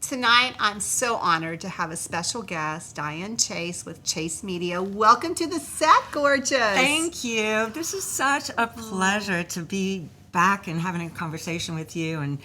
Tonight, I'm so honored to have a special guest, Dianne Chase with Chase Media. Welcome to the set, gorgeous. Thank you. This is such a pleasure to be back and having a conversation with you. And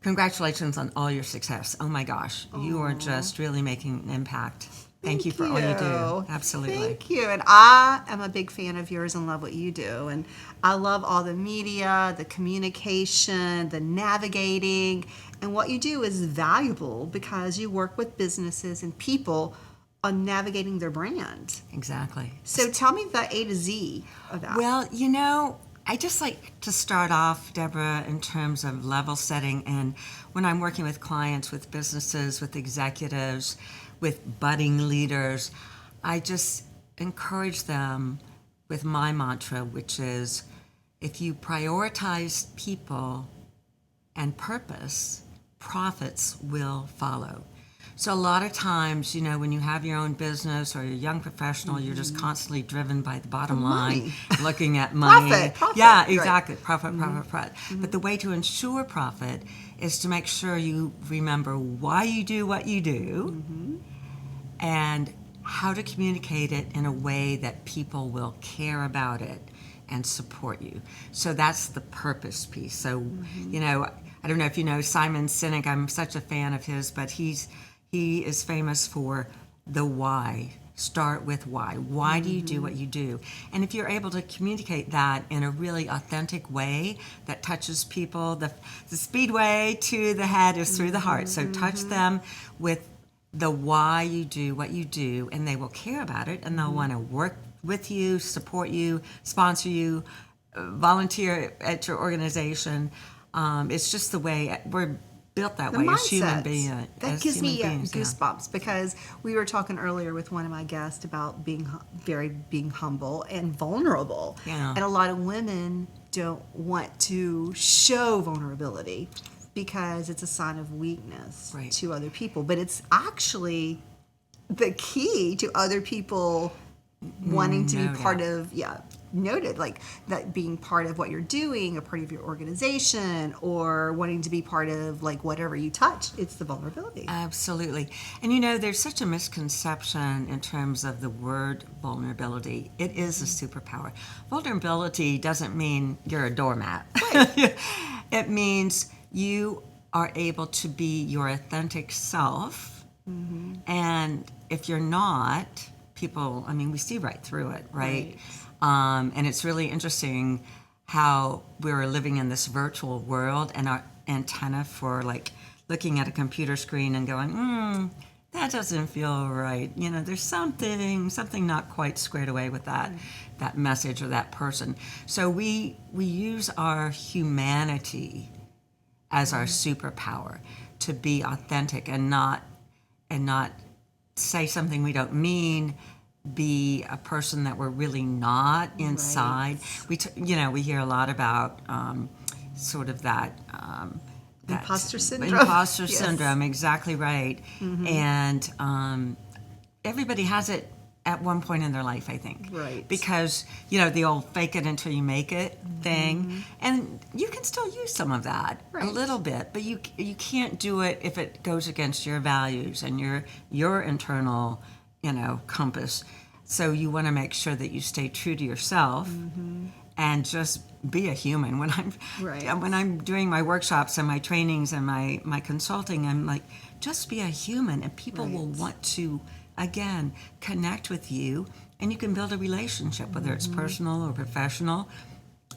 congratulations on all your success. Oh my gosh, you are just really making an impact. Thank you for all you do. Absolutely. Thank you. And I am a big fan of yours and love what you do. And I love all the media, the communication, the navigating. And what you do is valuable because you work with businesses and people on navigating their brand. Exactly. So tell me the A to Z of that. Well, I just like to start off, Debra, in terms of level setting. And when I'm working with clients, with businesses, with executives, with budding leaders, I just encourage them with my mantra, which is if you prioritize people and purpose, profits will follow. So a lot of times, when you have your own business or you're a young professional, you're just constantly driven by the bottom line, looking at money. Profit, yeah, exactly. right. Profit. But the way to ensure profit is to make sure you remember why you do what you do and how to communicate it in a way that people will care about it and support you. So that's the purpose piece. So, I don't know if you know Simon Sinek. I'm such a fan of his, but he is famous for the why. Start with why. Why do you do what you do? And if you're able to communicate that in a really authentic way that touches people, the speedway to the head is through the heart. So touch them with the why you do what you do, and they will care about it, and they'll want to work with you, support you, sponsor you, volunteer at your organization. It's just the way we're built that way as human beings. That gives me goosebumps because we were talking earlier with one of my guests about being humble and vulnerable. Yeah. And a lot of women don't want to show vulnerability because it's a sign of weakness to other people. But it's actually the key to other people wanting to be part of, noted, like that being part of what you're doing, a part of your organization, or wanting to be part of like whatever you touch. It's the vulnerability. Absolutely. And there's such a misconception in terms of the word vulnerability. It is a superpower. Vulnerability doesn't mean you're a doormat. Right. It means you are able to be your authentic self. And if you're not, people, we see right through it, right? And it's really interesting how we're living in this virtual world and our antenna for like looking at a computer screen and going, that doesn't feel right. There's something not quite squared away with that message or that person. So we use our humanity as our superpower to be authentic and not say something we don't mean, be a person that we're really not inside. Right. We hear a lot about sort of that Imposter syndrome. Imposter syndrome, exactly right. And everybody has it at one point in their life, I think. Right. Because, the old fake it until you make it thing. And you can still use some of that a little bit, but you can't do it if it goes against your values and your internal, compass. So you want to make sure that you stay true to yourself and just be a human. When I'm doing my workshops and my trainings and my consulting, I'm like, just be a human, and people will want to, again, connect with you, and you can build a relationship, whether it's personal or professional.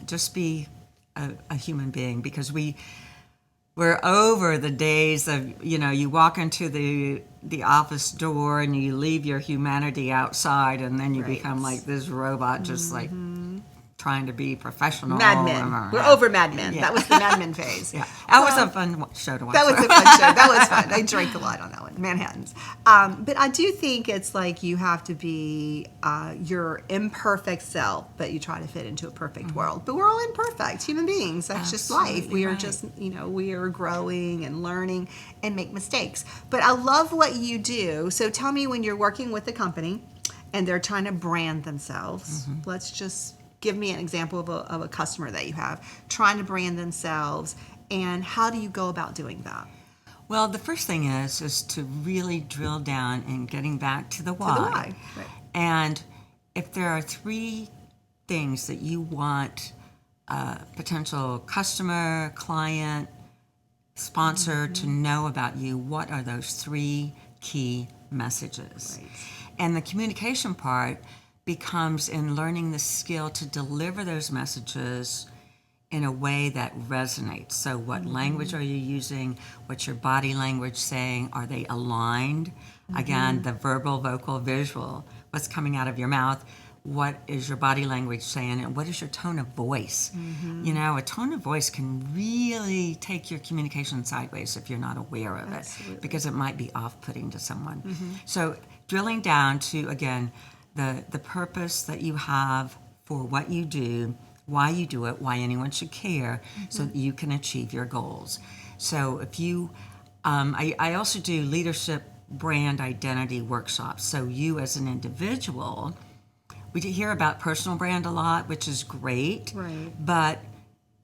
Just be a human being, because we're over the days of, you walk into the office door and you leave your humanity outside, and then you become like this robot, just like trying to be professional. Mad Men. We're over Mad Men. Yeah. That was the Mad Men phase. That was a fun show to watch. That was a fun show. That was fun. I drank a lot on that one, Manhattans. But I do think it's like you have to be your imperfect self, but you try to fit into a perfect world. But we're all imperfect human beings. That's just life. We are just, we are growing and learning and make mistakes. But I love what you do. So tell me, when you're working with a company and they're trying to brand themselves, let's just give me an example of a customer that you have trying to brand themselves, and how do you go about doing that? Well, the first thing is to really drill down in getting back to the why. To the why, right. And if there are 3 things that you want a potential customer, client, sponsor to know about you, what are those 3 key messages? Right. And the communication part becomes in learning the skill to deliver those messages in a way that resonates. So what language are you using? What's your body language saying? Are they aligned? Again, the verbal, vocal, visual. What's coming out of your mouth? What is your body language saying? And what is your tone of voice? You know, a tone of voice can really take your communication sideways if you're not aware of it, because it might be off-putting to someone. So drilling down to, again, the purpose that you have for what you do, why you do it, why anyone should care, so that you can achieve your goals. So if you, I also do leadership brand identity workshops. So you as an individual, we hear about personal brand a lot, which is great, Right. but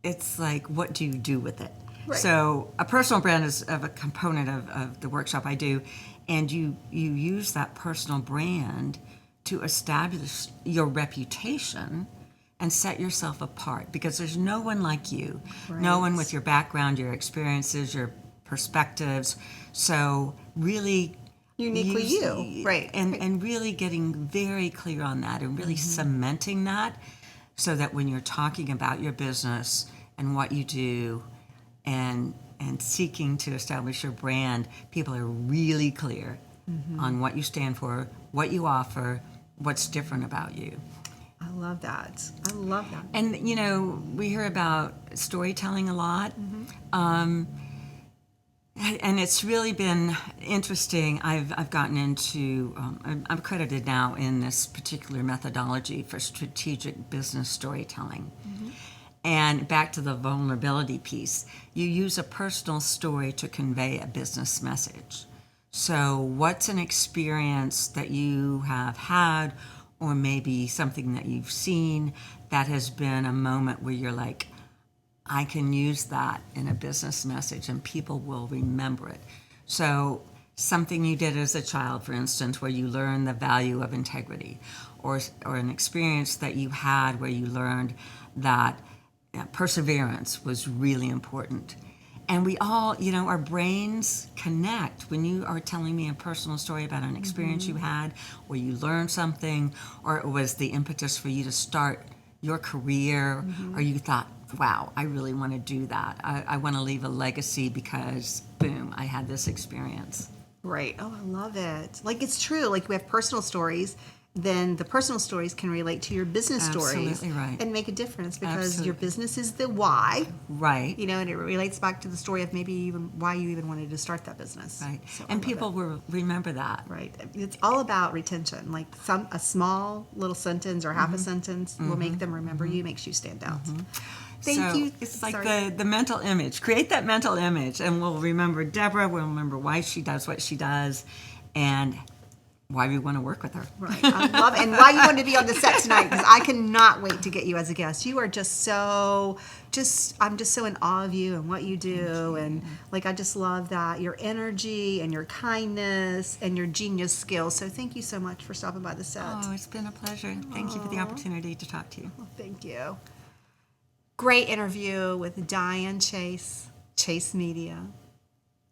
it's like, what do you do with it? Right. So a personal brand is of a component of the workshop I do, and you use that personal brand to establish your reputation and set yourself apart, because there's no one like you, no one with your background, your experiences, your perspectives. So really Uniquely you, right. and really getting very clear on that and really cementing that, so that when you're talking about your business and what you do and seeking to establish your brand, people are really clear on what you stand for, what you offer, what's different about you. I love that. I love that. And, you know, we hear about storytelling a lot. And it's really been interesting. I've gotten into, I'm accredited now in this particular methodology for strategic business storytelling. And back to the vulnerability piece, you use a personal story to convey a business message. So what's an experience that you have had, or maybe something that you've seen that has been a moment where you're like, I can use that in a business message and people will remember it. So something you did as a child, for instance, where you learned the value of integrity, or an experience that you had where you learned that perseverance was really important. And we all, you know, our brains connect. When you are telling me a personal story about an experience you had, or you learned something, or it was the impetus for you to start your career, or you thought, wow, I really want to do that. I want to leave a legacy because, boom, I had this experience. Right. Oh, I love it. Like, it's true. Like, we have personal stories. Then the personal stories can relate to your business stories. Absolutely right. And make a difference, because your Absolutely. business is the why. Right. You know, and it relates back to the story of maybe even why you even wanted to start that business. Right. So I And love people it. will remember that. Right. It's all about retention. Like, a small little sentence or half a sentence will make them remember you, makes you stand out. Thank So you. it's like Sorry. the mental image. Create that mental image, and we'll remember Debra. We'll remember why she does what she does, and why we want to work with her. Right. I love it. And why you wanted to be on the set tonight, because I cannot wait to get you as a guest. You are I'm just so in awe of you and what you do. And like, I just love that, your energy and your kindness and your genius skills. So thank you so much for stopping by the set. Oh, it's been a pleasure. Thank you for the opportunity to talk to you. Well, thank you. Great interview with Dianne Chase Media.